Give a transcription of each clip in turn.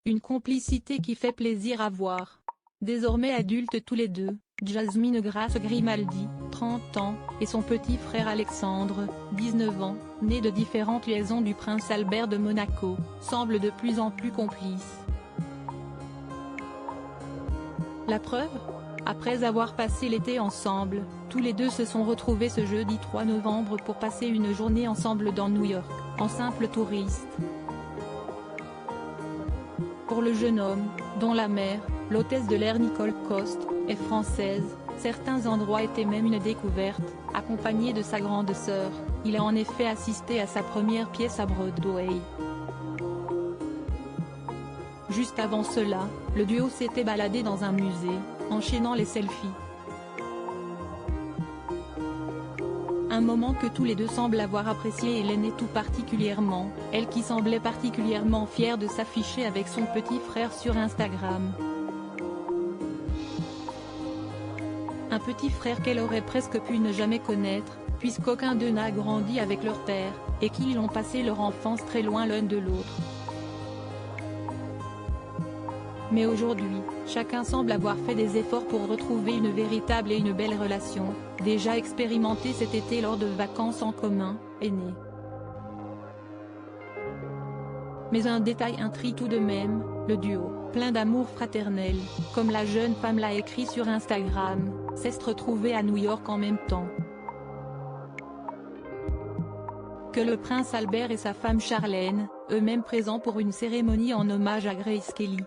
Une complicité qui fait plaisir à voir. Désormais adultes tous les deux, Jasmine Grace Grimaldi, 30 ans, et son petit frère Alexandre, 19 ans, né de différentes liaisons du prince Albert de Monaco, semblent de plus en plus complices. La preuve ? Après avoir passé l'été ensemble, tous les deux se sont retrouvés ce jeudi 3 novembre pour passer une journée ensemble dans New York, en simple touriste. Pour le jeune homme, dont la mère, l'hôtesse de l'air Nicole Coste, est française, certains endroits étaient même une découverte. Accompagné de sa grande sœur, il a en effet assisté à sa première pièce à Broadway. Juste avant cela, le duo s'était baladé dans un musée, enchaînant les selfies. Un moment que tous les deux semblent avoir apprécié et l'aînée tout particulièrement, elle qui semblait particulièrement fière de s'afficher avec son petit frère sur Instagram. Un petit frère qu'elle aurait presque pu ne jamais connaître, puisqu'aucun d'eux n'a grandi avec leur père, et qu'ils ont passé leur enfance très loin l'un de l'autre. Mais aujourd'hui, chacun semble avoir fait des efforts pour retrouver une véritable et une belle relation, déjà expérimentée cet été lors de vacances en commun, aînés. Mais un détail intrigue tout de même, le duo, plein d'amour fraternel, comme la jeune femme l'a écrit sur Instagram, s'est retrouvée à New York en même temps que le prince Albert et sa femme Charlène, eux-mêmes présents pour une cérémonie en hommage à Grace Kelly.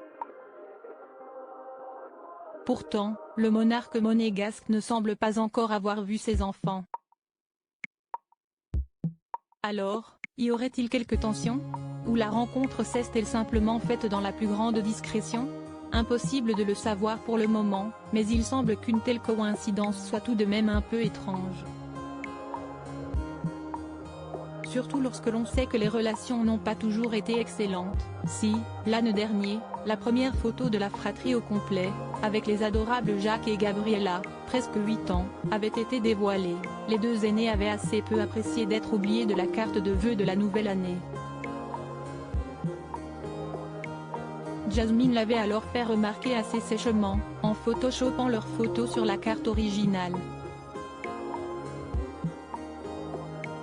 Pourtant, le monarque monégasque ne semble pas encore avoir vu ses enfants. Alors, y aurait-il quelques tensions ? Ou la rencontre s'est-elle simplement faite dans la plus grande discrétion ? Impossible de le savoir pour le moment, mais il semble qu'une telle coïncidence soit tout de même un peu étrange. Surtout lorsque l'on sait que les relations n'ont pas toujours été excellentes. Si, l'année dernière, la première photo de la fratrie au complet, avec les adorables Jacques et Gabriella, presque 8 ans, avait été dévoilée, les deux aînés avaient assez peu apprécié d'être oubliés de la carte de vœux de la nouvelle année. Jasmine l'avait alors fait remarquer assez sèchement, en photoshopant leurs photos sur la carte originale.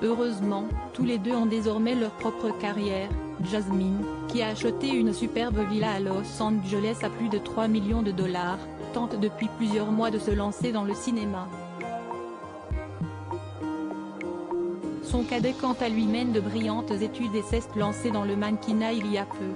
Heureusement, tous les deux ont désormais leur propre carrière. Jasmine, qui a acheté une superbe villa à Los Angeles à plus de 3 millions de $, tente depuis plusieurs mois de se lancer dans le cinéma. Son cadet quant à lui mène de brillantes études et s'est lancé dans le mannequinat il y a peu.